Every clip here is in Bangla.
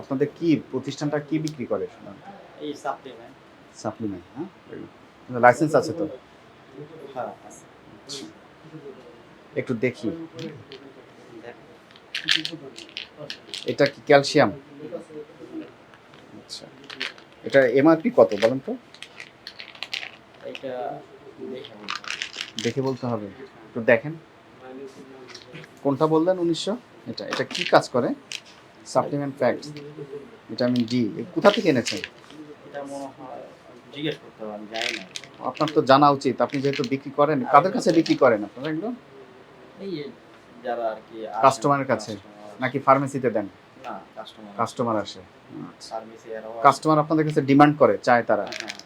আপনাদের কি প্রতিষ্ঠানটা কি বিক্রি করে? এই সাপ্লিমেন্ট। সাপ্লিমেন্ট, হ্যাঁ? লাইসেন্স আছে তো? হ্যাঁ, আছে। আচ্ছা। একটু দেখি। দেখ। এটা কি ক্যালসিয়াম? আচ্ছা। এটা এমআরপি কত বলেন তো? এইটা দেখে বলতে হবে। দেখে বলতে হবে। একটু দেখেন। কোনটা বললেন ১৯০০? এটা কি কাজ করে? Supplement facts, vitamin D. কোথা থেকে এনেছেন? এটা মনে হয় জিজ্ঞেস করতে হবে, আমি জানি না। আপনার তো জানা উচিত। আপনি যেহেতু বিক্রি করেন, কাদের কাছে বিক্রি করেন আপনারা এগুলো? এই যারা আর কি কাস্টমারের কাছে নাকি ফার্মেসিতে দেন? না, কাস্টমার আসে। ফার্মেসি এরাও কাস্টমার আপনাদের কাছে ডিমান্ড করে, চায় তারা। হ্যাঁ।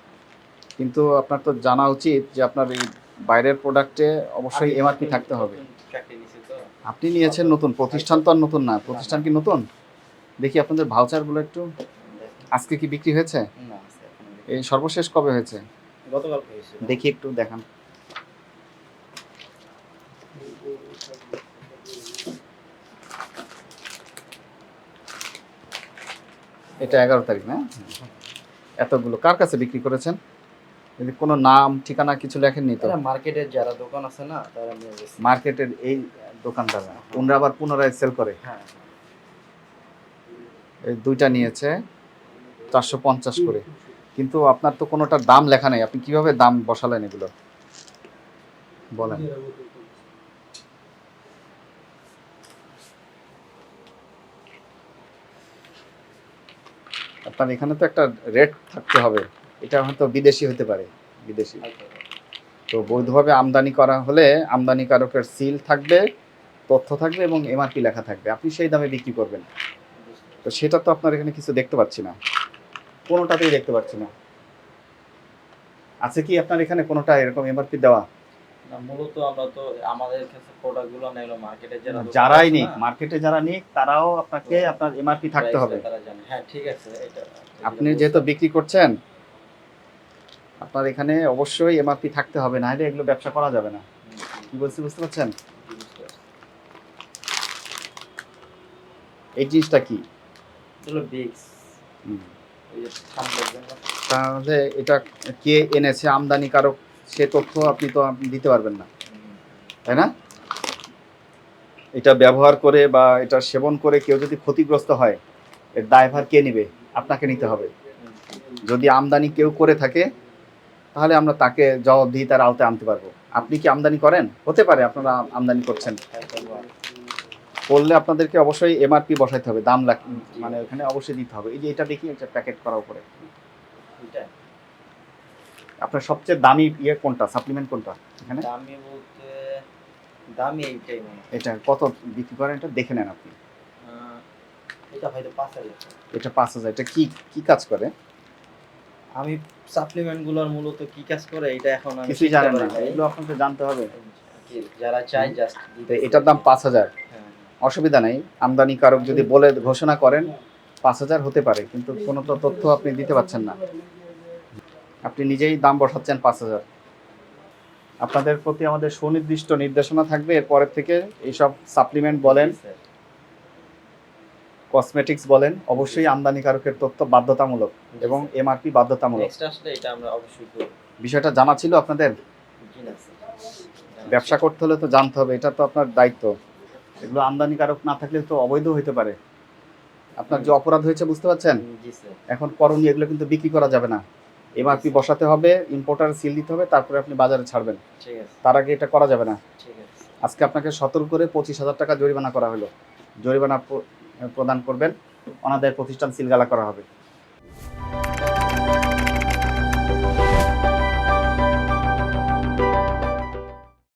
কিন্তু আপনার তো জানা উচিত যে আপনার এই বাইরের প্রোডাক্টে অবশ্যই এমআরপি থাকতে হবে। চাকরি নিছি তো। আপনি নিয়েছেন নতুন, প্রতিষ্ঠান তো আর নতুন না। প্রতিষ্ঠান কি নতুন? দেখি আপনাদের ভাউচারগুলো একটু। আজকে কি বিক্রি হয়েছে? না, আছে এখনো। এই সর্বশেষ কবে হয়েছে? গতকাল হয়েছে। দেখি একটু দেখান। এটা ১১ তারিখ না? এতগুলো কার কাছে বিক্রি করেছেন? যদি কোনো নাম ঠিকানা কিছু লেখেননি তো? এরা মার্কেটের যারা দোকান আছে না, তারা নিয়ে গেছে। মার্কেটের এই দোকানদাররা ওনারা আবার পুনরায় সেল করে। হ্যাঁ। এই দুইটা নিয়েছে ৪৫০ করে। কিন্তু আপনার তো কোনোটার দাম লেখা নেই। আপনি কিভাবে দাম বসালেন এগুলো বলেন? আপনার এখানে তো একটা রেট থাকতে হবে। এটা হয়তো বিদেশি হতে পারে, বিদেশি। তো বৈধভাবে আমদানি করা হলে আমদানিকারকের সিল থাকবে, তথ্য থাকবে এবং এমআরপি লেখা থাকবে। আপনি সেই দামে বিক্রি করবেন। তো সেটা তো আপনার এখানে কিছু দেখতে পাচ্ছি না, কোনোটাতেই দেখতে পাচ্ছি না। আছে কি আপনার এখানে কোনোটা এরকম এমআরপি দেওয়া? না, মূলত আমরা তো আমাদের কাছে প্রোডাক্টগুলো নেই, মার্কেটে যারা যারাই নিক, মার্কেটে যারা নিক তারাও আপনাকে আপনার এমআরপি থাকতে হবে। তারা জানে। হ্যাঁ, ঠিক আছে। এটা আপনি যেহেতু বিক্রি করছেন, আপনার এখানে অবশ্যই এমআরপি থাকতে হবে, না হলে এগুলো ব্যবসা করা যাবে না। কি বলছি বুঝতে পারছেন? এই জিনিসটা কি? হলো বিক্স। এই যে তাহলে এটা কে এনেছে, আমদানিকারক, সে তথ্য আপনি তো দিতে পারবেন না, তাই না? এটা ব্যবহার করে বা এটা সেবন করে কেউ যদি ক্ষতিগ্রস্ত হয়, এর দায়ভার কে নেবে? আপনাকে নিতে হবে। যদি আমদানি কেউ করে থাকে তাহলে আমরা তাকে জবাবদিহিতার আওতায় আনতে পারবো। আপনি কি আমদানি করেন? হতে পারে আপনারা আমদানি করছেন। করলে আপনাদেরকে অবশ্যই এমআরপি বসাইতে হবে, দাম মানে ওখানে অবশ্যই দিতে হবে। এই যে এটা দেখি, একটা প্যাকেট করা উপরে। আপনার সবচেয়ে দামি ইয়ে কোনটা, সাপ্লিমেন্ট কোনটা এখানে? দামি বলতে দামি এইটাই মনে হয়। এটা কত বিক্রি করেন এটা দেখে নেন আপনি। এটা হয়তো ৫,০০০। এটা ৫,০০০। এটা কি কি কাজ করে? আমি সাপ্লিমেন্ট গুলোর মূলত কি কাজ করে এটা এখন আমি কিছুই জানেন না, এগুলো আপনাকে জানতে হবে। যারা চাই জাস্ট এটার দাম ৫,০০০। অসুবিধা নেই, আমদানিকারক যদি বলে ঘোষণা করেন ৫,০০০ হতে পারে, কিন্তু কোনো তো তথ্য আপনি দিতে পারছেন না। আপনি নিজেই দাম বসাচ্ছেন ৫,০০০। আপনাদের প্রতি আমাদের সুনির্দিষ্ট নির্দেশনা থাকবে এরপরের থেকে এইসব সাপ্লিমেন্ট বলেন, কসমেটিক্স বলেন, অবশ্যই আমদানিকারকের তথ্য বাধ্যতামূলক এবং এমআরপি বাধ্যতামূলক। এটা আমরা অবশ্যই করব। বিষয়টা জানা ছিল আপনাদের? ব্যবসা করতে হলে তো জানতে হবে, এটা তো আপনার দায়িত্ব। এগুলো আমদানিকারক না থাকলে তো অবৈধ হতে পারে। আপনার যে অপরাধ হয়েছে বুঝতে পারছেন? এখন করণীয় এগুলো কিন্তু বিক্রি করা যাবে না। এমআরপি বসাতে হবে, ইম্পোর্টার সিল দিতে হবে, তারপরে আপনি বাজারে ছাড়বেন। তার আগে এটা করা যাবে না। আজকে আপনাকে সতর্ক করে ২৫,০০০ টাকা জরিমানা করা হলো। জরিমানা প্রদান করবেন, অনাদায়ী প্রতিষ্ঠান সিলগালা করা হবে।